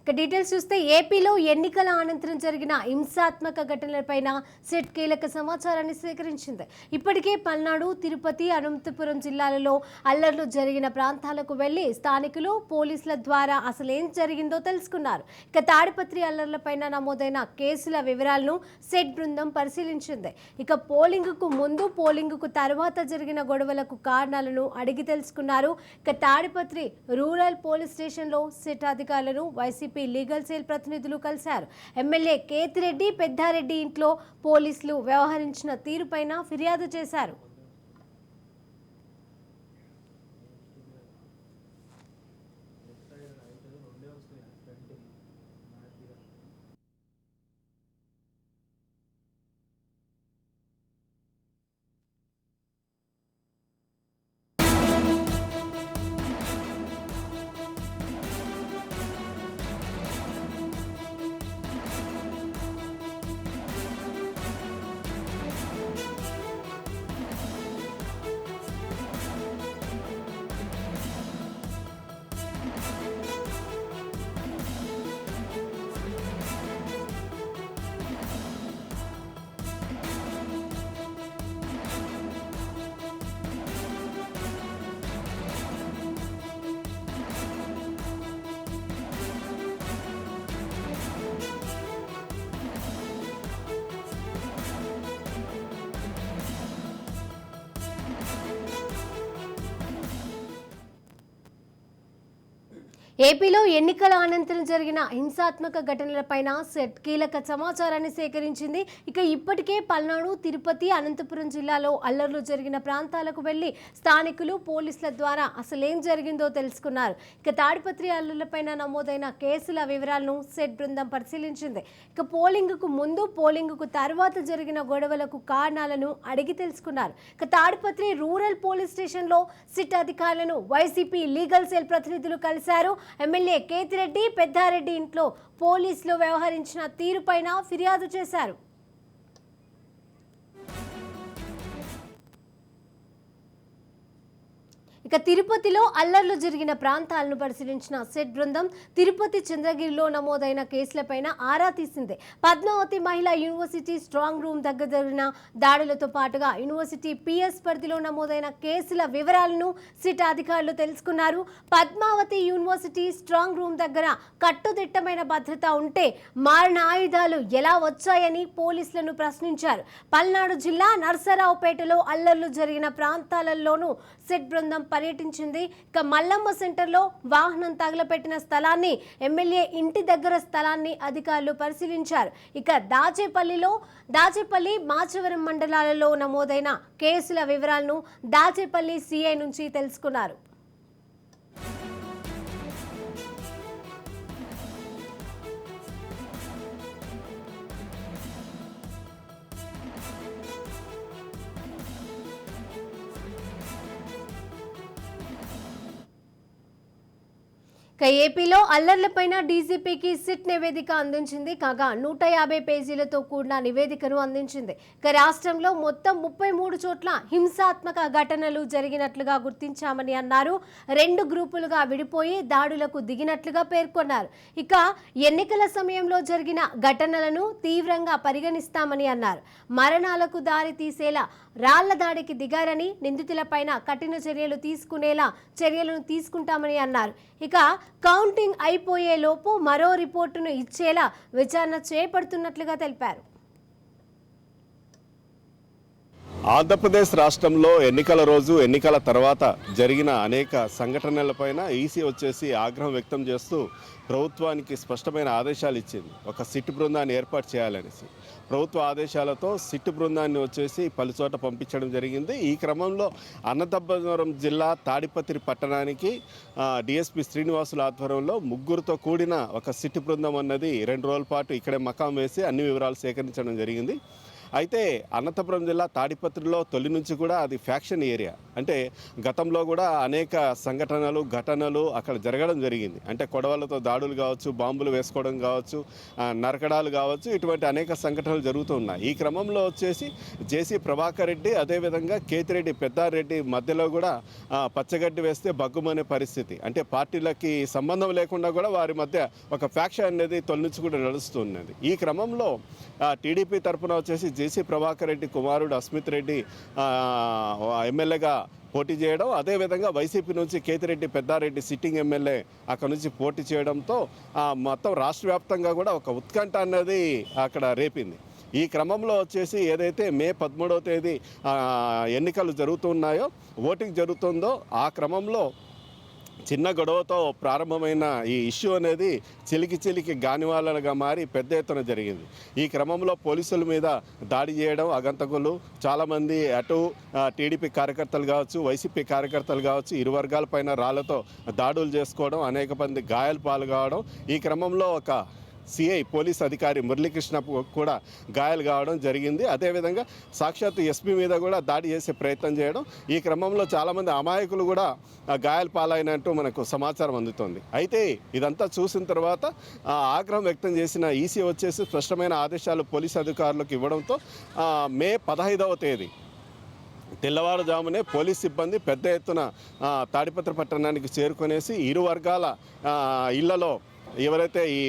ఇక డీటెయిల్స్ చూస్తే ఏపీలో ఎన్నికల అనంతరం జరిగిన హింసాత్మక ఘటనలపైన సెట్ కీలక సమాచారాన్ని సేకరించింది. ఇప్పటికే పల్నాడు, తిరుపతి, అనంతపురం జిల్లాలలో అల్లర్లు జరిగిన ప్రాంతాలకు వెళ్లి స్థానికులు పోలీసుల ద్వారా అసలు ఏం జరిగిందో తెలుసుకున్నారు. ఇక తాడిపత్రి అల్లర్లపైన నమోదైన కేసుల వివరాలను సెట్ బృందం పరిశీలించింది. ఇక పోలింగ్కు ముందు, పోలింగ్కు తర్వాత జరిగిన గొడవలకు కారణాలను అడిగి తెలుసుకున్నారు. ఇక తాడిపత్రి రూరల్ పోలీస్ స్టేషన్లో సెట్ అధికారులను వైసీపీ లీగల్ సెల్ ప్రతినిధులు కలిశారు. ఎమ్మెల్యే కేతిరెడ్డి పెద్దారెడ్డి ఇంట్లో పోలీసులు వ్యవహరించిన తీరుపైన ఫిర్యాదు చేశారు. ఏపీలో ఎన్నికల అనంతరం జరిగిన హింసాత్మక ఘటనలపైన సెట్ కీలక సమాచారాన్ని సేకరించింది. ఇక ఇప్పటికే పల్నాడు, తిరుపతి, అనంతపురం జిల్లాలో అల్లర్లు జరిగిన ప్రాంతాలకు వెళ్లి స్థానికులు పోలీసుల ద్వారా అసలేం జరిగిందో తెలుసుకున్నారు. ఇక తాడిపత్రి అల్లర్లపైన నమోదైన కేసుల వివరాలను సెట్ బృందం పరిశీలించింది. ఇక పోలింగ్కు ముందు, పోలింగ్కు తర్వాత జరిగిన గొడవలకు కారణాలను అడిగి తెలుసుకున్నారు. ఇక తాడిపత్రి రూరల్ పోలీస్ స్టేషన్లో సిట్ అధికారులను వైసీపీ లీగల్ సెల్ ప్రతినిధులు కలిశారు. ఎమ్మెల్యే కేతిరెడ్డి పెద్దారెడ్డి ఇంట్లో పోలీసులు వ్యవహరించిన తీరుపైన ఫిర్యాదు చేశారు. ఇక తిరుపతిలో అల్లర్లు జరిగిన ప్రాంతాలను పరిశీలించిన సెట్ బృందం తిరుపతి చంద్రగిరిలో నమోదైన కేసులపైన ఆరా తీసింది. పద్మావతి మహిళా యూనివర్సిటీ స్ట్రాంగ్ రూమ్ దగ్గర జరిగిన దాడులతో పాటుగా యూనివర్సిటీ పిఎస్ పరిధిలో నమోదైన కేసుల వివరాలను సిట్ అధికారులు తెలుసుకున్నారు. పద్మావతి యూనివర్సిటీ స్ట్రాంగ్ రూమ్ దగ్గర కట్టుదిట్టమైన భద్రత ఉంటే మారణ ఆయుధాలు ఎలా వచ్చాయని పోలీసులను ప్రశ్నించారు. పల్నాడు జిల్లా నర్సరావుపేటలో అల్లర్లు జరిగిన ప్రాంతాలలోనూ సెట్ బృందం పర్యటించింది. ఇక మల్లమ్మ సెంటర్లో వాహనం తగలపెట్టిన స్థలాన్ని, ఎమ్మెల్యే ఇంటి దగ్గర స్థలాన్ని అధికారులు పరిశీలించారు. ఇక దాచేపల్లి, మాచవరం మండలాలలో నమోదైన కేసుల వివరాలను దాచేపల్లి సిఐ నుంచి తెలుసుకున్నారు. ఏపీలో అల్లర్లపైన డీజీపీకి సిట్ నివేదిక అందించింది. కాగా 150 పేజీలతో కూడిన నివేదికను అందించింది. రాష్ట్రంలో మొత్తం 33 చోట్ల హింసాత్మక ఘటనలు జరిగినట్లుగా గుర్తించామని అన్నారు. 2 గ్రూపులుగా విడిపోయి దాడులకు దిగినట్లుగా పేర్కొన్నారు. ఇక ఎన్నికల సమయంలో జరిగిన ఘటనలను తీవ్రంగా పరిగణిస్తామని అన్నారు. మరణాలకు దారి తీసేలా రాళ్ల దాడికి దిగారని, నిందితులపైన కఠిన చర్యలు తీసుకునేలా చర్యలను తీసుకుంటామని అన్నారు. ఇక కౌంటింగ్ అయిపోయేలోపు మరో రిపోర్టును ఇచ్చేలా విచారణ చేపడుతున్నట్లుగా తెలిపారు. ఆంధ్రప్రదేశ్ రాష్ట్రంలో ఎన్నికల రోజు, ఎన్నికల తర్వాత జరిగిన అనేక సంఘటనలపైన ఈసీ వచ్చేసి ఆగ్రహం వ్యక్తం చేస్తూ ప్రభుత్వానికి స్పష్టమైన ఆదేశాలు ఇచ్చింది. ఒక సిట్ బృందాన్ని ఏర్పాటు చేయాలనేసి ప్రభుత్వ ఆదేశాలతో సిట్ బృందాన్ని వచ్చేసి పలుచోట పంపించడం జరిగింది. ఈ క్రమంలో అనంతపురం జిల్లా తాడిపత్రి పట్టణానికి డిఎస్పీ శ్రీనివాసుల ఆధ్వర్యంలో 3 కూడిన ఒక సిట్ బృందం అన్నది 2 రోజుల పాటు ఇక్కడే మకాం వేసి అన్ని వివరాలు సేకరించడం జరిగింది. అయితే అనంతపురం జిల్లా తాడిపత్రిలో తొలి నుంచి కూడా అది ఫ్యాక్షన్ ఏరియా. అంటే గతంలో కూడా అనేక సంఘటనలు ఘటనలు అక్కడ జరగడం జరిగింది. అంటే కొడవలతో దాడులు కావచ్చు, బాంబులు వేసుకోవడం కావచ్చు, నరకడాలు కావచ్చు, ఇటువంటి అనేక సంఘటనలు జరుగుతూ ఉన్నాయి. ఈ క్రమంలో వచ్చేసి జేసీ ప్రభాకర్ రెడ్డి అదేవిధంగా కేతిరెడ్డి పెద్దారెడ్డి మధ్యలో కూడా పచ్చగడ్డి వేస్తే బగ్గుమనే పరిస్థితి. అంటే పార్టీలకి సంబంధం లేకుండా కూడా వారి మధ్య ఒక ఫ్యాక్షన్ అనేది తొలి నుంచి కూడా నడుస్తున్నది. ఈ క్రమంలో టీడీపీ తరఫున వచ్చేసి జేసీ ప్రభాకర్ రెడ్డి కుమారుడు అస్మిత్ రెడ్డి ఎమ్మెల్యేగా పోటీ చేయడం, అదేవిధంగా వైసీపీ నుంచి కేతిరెడ్డి పెద్దారెడ్డి సిట్టింగ్ ఎమ్మెల్యే అక్కడ నుంచి పోటీ చేయడంతో మొత్తం రాష్ట్ర వ్యాప్తంగా కూడా ఒక ఉత్కంఠ అన్నది అక్కడ రేపింది. ఈ క్రమంలో వచ్చేసి ఏదైతే మే 13వ తేదీ ఎన్నికలు జరుగుతున్నాయో, ఓటింగ్ జరుగుతుందో ఆ క్రమంలో చిన్న గొడవతో ప్రారంభమైన ఈ ఇష్యూ అనేది చిలికి గానివాలగా మారి పెద్ద ఎత్తున జరిగింది. ఈ క్రమంలో పోలీసుల మీద దాడి చేయడం, అగంతకులు చాలామంది అటు టీడీపీ కార్యకర్తలు కావచ్చు, వైసీపీ కార్యకర్తలు కావచ్చు, ఇరు వర్గాలపైన రాళ్లతో దాడులు చేసుకోవడం, అనేక మంది గాయాలు పాల్గొవడం. ఈ క్రమంలో ఒక సిఐ పోలీస్ అధికారి మురళీకృష్ణ కూడా గాయాలు కావడం జరిగింది. అదేవిధంగా సాక్షాత్ ఎస్పీ మీద కూడా దాడి చేసే ప్రయత్నం చేయడం. ఈ క్రమంలో చాలామంది అమాయకులు కూడా గాయాలు పాలైనట్టు మనకు సమాచారం అందుతోంది. అయితే ఇదంతా చూసిన తర్వాత ఆగ్రహం వ్యక్తం చేసిన ఈసీ వచ్చేసి స్పష్టమైన ఆదేశాలు పోలీస్ అధికారులకు ఇవ్వడంతో మే 15వ తేదీ తెల్లవారుజామునే పోలీస్ సిబ్బంది పెద్ద ఎత్తున తాడిపత్రి పట్టణానికి చేరుకునేసి ఇరు వర్గాల ఇళ్లలో ఎవరైతే ఈ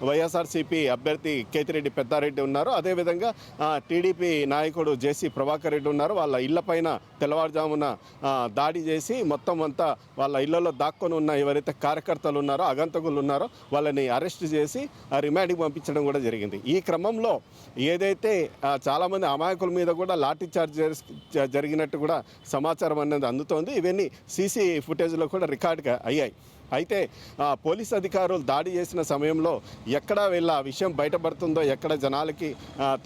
వైఎస్ఆర్సీపీ అభ్యర్థి కేతిరెడ్డి పెద్దారెడ్డి ఉన్నారో, అదేవిధంగా టీడీపీ నాయకుడు జేసీ ప్రభాకర్ రెడ్డి ఉన్నారో, వాళ్ళ ఇళ్లపైన తెల్లవారుజామున దాడి చేసి మొత్తం అంతా వాళ్ళ ఇళ్లలో దాక్కొని ఉన్న ఎవరైతే కార్యకర్తలు ఉన్నారో, అగంతకులు ఉన్నారో వాళ్ళని అరెస్ట్ చేసి రిమాండ్కి పంపించడం కూడా జరిగింది. ఈ క్రమంలో ఏదైతే చాలామంది అమాయకుల మీద కూడా లాఠీ చార్జ్ జరిగినట్టు కూడా సమాచారం అనేది అందుతోంది. ఇవన్నీ సీసీ ఫుటేజ్లో కూడా రికార్డ్గా అయ్యాయి. అయితే పోలీస్ అధికారులు దాడి చేసిన సమయంలో ఎక్కడ వీళ్ళ విషయం బయటపడుతుందో, ఎక్కడ జనాలకి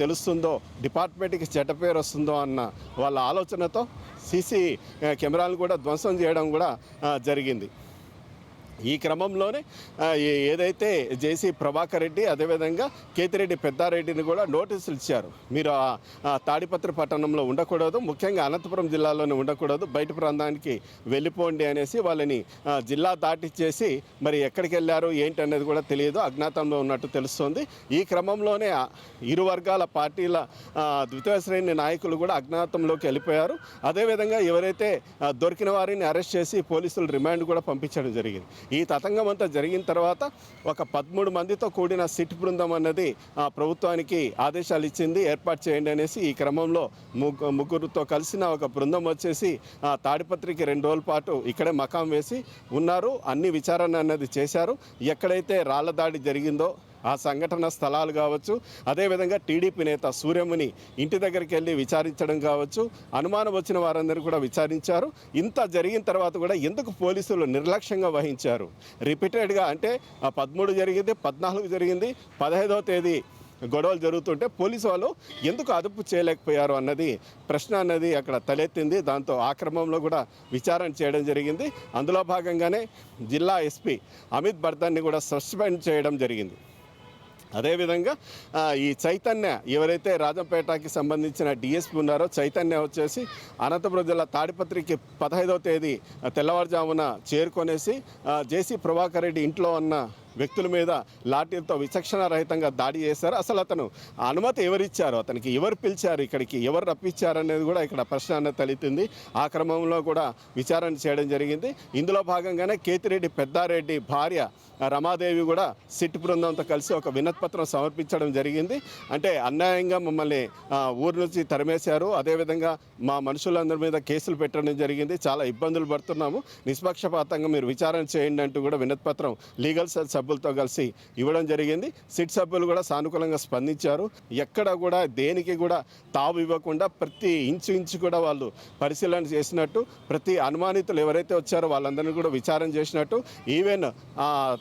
తెలుస్తుందో, డిపార్ట్మెంట్కి చెడ్డ పేరు వస్తుందో అన్న వాళ్ళ ఆలోచనతో సీసీ కెమెరాలను కూడా ధ్వంసం చేయడం కూడా జరిగింది. ఈ క్రమంలోనే ఏదైతే జేసీ ప్రభాకర్ రెడ్డి అదేవిధంగా కేతిరెడ్డి పెద్దారెడ్డిని కూడా నోటీసులు ఇచ్చారు. మీరు తాడిపత్రి పట్టణంలో ఉండకూడదు, ముఖ్యంగా అనంతపురం జిల్లాలోనే ఉండకూడదు, బయట ప్రాంతానికి వెళ్ళిపోండి అనేసి వాళ్ళని జిల్లా దాటిచ్చేసి మరి ఎక్కడికి వెళ్ళారు ఏంటి అనేది కూడా తెలియదు, అజ్ఞాతంలో ఉన్నట్టు తెలుస్తోంది. ఈ క్రమంలోనే ఇరు వర్గాల పార్టీల ద్వితీయ శ్రేణి నాయకులు కూడా అజ్ఞాతంలోకి వెళ్ళిపోయారు. అదేవిధంగా ఎవరైతే దొరికిన వారిని అరెస్ట్ చేసి పోలీసులు రిమాండ్ కూడా పంపించడం జరిగింది. ఈ తతంగం అంతా జరిగిన తర్వాత ఒక 13 మందితో కూడిన సిట్ బృందం అన్నది ప్రభుత్వానికి ఆదేశాలు ఇచ్చింది, ఏర్పాటు చేయండి అనేసి. ఈ క్రమంలో ముగ్గురుతో కలిసిన ఒక బృందం వచ్చేసి తాడిపత్రికి 2 రోజుల పాటు ఇక్కడే మకాం వేసి ఉన్నారు. అన్ని విచారణ అన్నది చేశారు. ఎక్కడైతే రాళ్ల దాడి జరిగిందో ఆ సంఘటన స్థలాలు కావచ్చు, అదేవిధంగా టీడీపీ నేత సూర్యముని ఇంటి దగ్గరికి వెళ్ళి విచారించడం కావచ్చు, అనుమానం వచ్చిన వారందరూ కూడా విచారించారు. ఇంత జరిగిన తర్వాత కూడా ఎందుకు పోలీసులు నిర్లక్ష్యంగా వహించారు? రిపీటెడ్గా అంటే 13 జరిగింది, 14 జరిగింది, 15వ తేదీ గొడవలు జరుగుతుంటే పోలీసు వాళ్ళు ఎందుకు అదుపు చేయలేకపోయారు అన్నది ప్రశ్న అన్నది అక్కడ తలెత్తింది. దాంతో ఆ క్రమంలో కూడా విచారణ చేయడం జరిగింది. అందులో భాగంగానే జిల్లా ఎస్పీ అమిత్ బర్ధన్ని కూడా సస్పెండ్ చేయడం జరిగింది. అదేవిధంగా ఈ చైతన్య ఎవరైతే రాజంపేటకి సంబంధించిన డిఎస్పీ ఉన్నారో చైతన్య వచ్చేసి అనంతపురం జిల్లా తాడిపత్రికి 15వ తేదీ తెల్లవారుజామున చేరుకొనేసి జేసీ ప్రభాకర్ రెడ్డి ఇంట్లో ఉన్న వ్యక్తుల మీద లాఠీలతో విచక్షణ రహితంగా దాడి చేశారు. అసలు అతను అనుమతి ఎవరిచ్చారు, అతనికి ఎవరు పిలిచారు, ఇక్కడికి ఎవరు రప్పించారు అనేది కూడా ఇక్కడ ప్రశ్న అనేది తలెత్తింది. ఆ క్రమంలో కూడా విచారణ చేయడం జరిగింది. ఇందులో భాగంగానే కేతిరెడ్డి పెద్దారెడ్డి భార్య రమాదేవి కూడా సిట్ బృందంతో కలిసి ఒక వినతిపత్రం సమర్పించడం జరిగింది. అంటే అన్యాయంగా మమ్మల్ని ఊరు నుంచి తరిమేశారు, అదేవిధంగా మా మనుషులందరి మీద కేసులు పెట్టడం జరిగింది, చాలా ఇబ్బందులు పడుతున్నాము, నిష్పక్షపాతంగా మీరు విచారణ చేయండి అంటూ కూడా వినతిపత్రం లీగల్ సెల్ సభ్యులతో కలిసి ఇవ్వడం జరిగింది. సిట్ సభ్యులు కూడా సానుకూలంగా స్పందించారు. ఎక్కడ కూడా దేనికి కూడా తావు ఇవ్వకుండా ప్రతి ఇంచు కూడా వాళ్ళు పరిశీలన చేసినట్టు, ప్రతి అనుమానితులు ఎవరైతే వచ్చారో వాళ్ళందరినీ కూడా విచారణ చేసినట్టు, ఈవెన్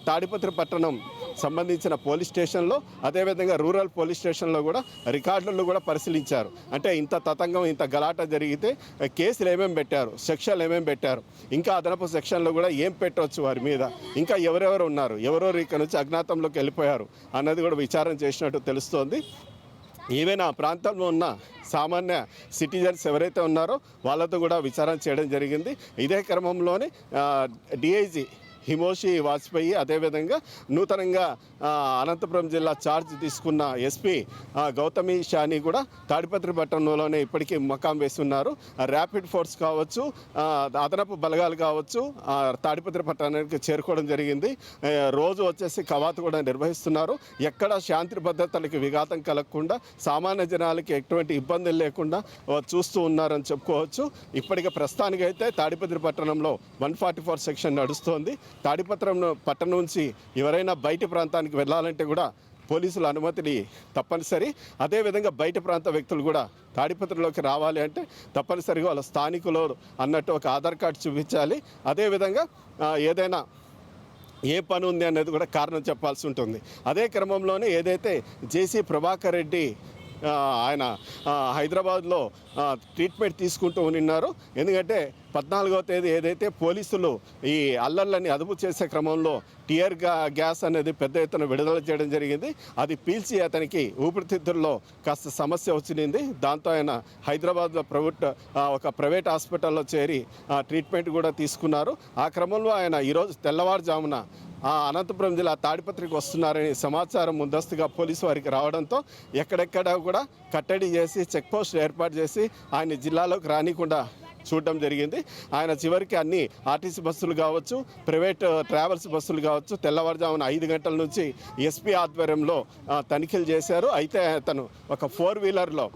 తాడిపత్రి పట్టణం సంబంధించిన పోలీస్ స్టేషన్లో అదేవిధంగా రూరల్ పోలీస్ స్టేషన్లో కూడా రికార్డులను కూడా పరిశీలించారు. అంటే ఇంత తతంగం ఇంత గలాట జరిగితే కేసులు ఏమేమి పెట్టారు, సెక్షన్లు ఏమేమి పెట్టారు, ఇంకా అదనపు సెక్షన్లో కూడా ఏం పెట్టవచ్చు వారి మీద, ఇంకా ఎవరెవరు ఉన్నారు, ఎవరెవరు ఇక్కడ నుంచి అజ్ఞాతంలోకి వెళ్ళిపోయారు అన్నది కూడా విచారణ చేసినట్టు తెలుస్తోంది. ఈవెన్ ఆ ప్రాంతంలో ఉన్న సామాన్య సిటిజన్స్ ఎవరైతే ఉన్నారో వాళ్ళతో కూడా విచారణ చేయడం జరిగింది. ఇదే క్రమంలోనే డిఐజీ హిమోషి వాజ్పేయి, అదేవిధంగా నూతనంగా అనంతపురం జిల్లా ఛార్జ్ తీసుకున్న ఎస్పీ గౌతమి షాని కూడా తాడిపత్రి పట్టణంలోనే ఇప్పటికీ మకాం వేస్తున్నారు. ర్యాపిడ్ ఫోర్స్ కావచ్చు, అదనపు బలగాలు కావచ్చు, తాడిపత్రి పట్టణానికి చేరుకోవడం జరిగింది. రోజు వచ్చేసి కవాతు కూడా నిర్వహిస్తున్నారు. ఎక్కడ శాంతి భద్రతలకు విఘాతం కలగకుండా, సామాన్య జనాలకి ఎటువంటి ఇబ్బందులు లేకుండా చూస్తూ ఉన్నారని చెప్పుకోవచ్చు. ఇప్పటికే ప్రస్తుతానికైతే తాడిపత్రి పట్టణంలో 144 సెక్షన్ నడుస్తోంది. తాడిపత్రం పట్టణం నుంచి ఎవరైనా బయటి ప్రాంతానికి వెళ్ళాలంటే కూడా పోలీసుల అనుమతిని తప్పనిసరి. అదేవిధంగా బయట ప్రాంత వ్యక్తులు కూడా తాడిపత్రిలోకి రావాలి అంటే తప్పనిసరిగా వాళ్ళ స్థానికులు అన్నట్టు ఒక ఆధార్ కార్డు చూపించాలి. అదేవిధంగా ఏదైనా ఏ పని ఉంది అనేది కూడా కారణం చెప్పాల్సి ఉంటుంది. అదే క్రమంలోనే ఏదైతే జేసీ ప్రభాకర్ రెడ్డి ఆయన హైదరాబాద్లో ట్రీట్మెంట్ తీసుకుంటూ ఉన్నారు. ఎందుకంటే 14వ తేదీ ఏదైతే పోలీసులు ఈ అల్లర్లని అదుపు చేసే క్రమంలో టియర్ గ్యాస్ అనేది పెద్ద ఎత్తున విడుదల చేయడం జరిగింది. అది పీల్చి అతనికి ఊపిరితిత్తుల్లో కాస్త సమస్య వచ్చింది. దాంతో ఆయన హైదరాబాద్లో ఒక ప్రైవేట్ హాస్పిటల్లో చేరి ట్రీట్మెంట్ కూడా తీసుకున్నారు. ఆ క్రమంలో ఆయన ఈరోజు తెల్లవారుజామున అనంతపురం జిల్లా తాడిపత్రికి వస్తున్నారని సమాచారం ముందస్తుగా పోలీసు వారికి రావడంతో ఎక్కడెక్కడ కూడా కట్టడి చేసి చెక్ పోస్ట్ ఏర్పాటు చేసి ఆయన జిల్లాలోకి రానికుండా చూడడం జరిగింది. ఆయన చివరికి అన్ని ఆర్టీసీ బస్సులు కావచ్చు, ప్రైవేట్ ట్రావెల్స్ బస్సులు కావచ్చు తెల్లవారుజామున 5 గంటల నుంచి ఎస్పీ ఆధ్వర్యంలో తనిఖీలు చేశారు. అయితే అతను ఒక 4-వీలర్లో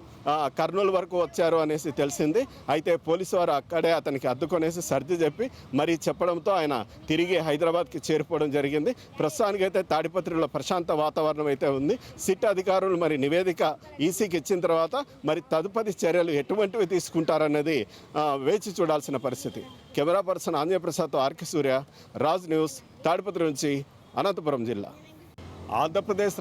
కర్నూలు వరకు వచ్చారు అనేసి తెలిసింది. అయితే పోలీసు వారు అక్కడే అతనికి అద్దుకొనేసి సర్ది చెప్పి మరి చెప్పడంతో ఆయన తిరిగి హైదరాబాద్కి చేరిపోవడం జరిగింది. ప్రస్తుతానికైతే తాడిపత్రిలో ప్రశాంత వాతావరణం అయితే ఉంది. సిట్ అధికారులు మరి నివేదిక ఈసీకి ఇచ్చిన తర్వాత మరి తదుపరి చర్యలు ఎటువంటివి తీసుకుంటారన్నది వేచి చూడాల్సిన పరిస్థితి. కెమెరా పర్సన్ ఆంజనేయప్రసాద్తో ఆర్కే సూర్య, రాజ్ న్యూస్, తాడిపత్రి నుంచి అనంతపురం జిల్లా. ఆంధ్రప్రదేశ్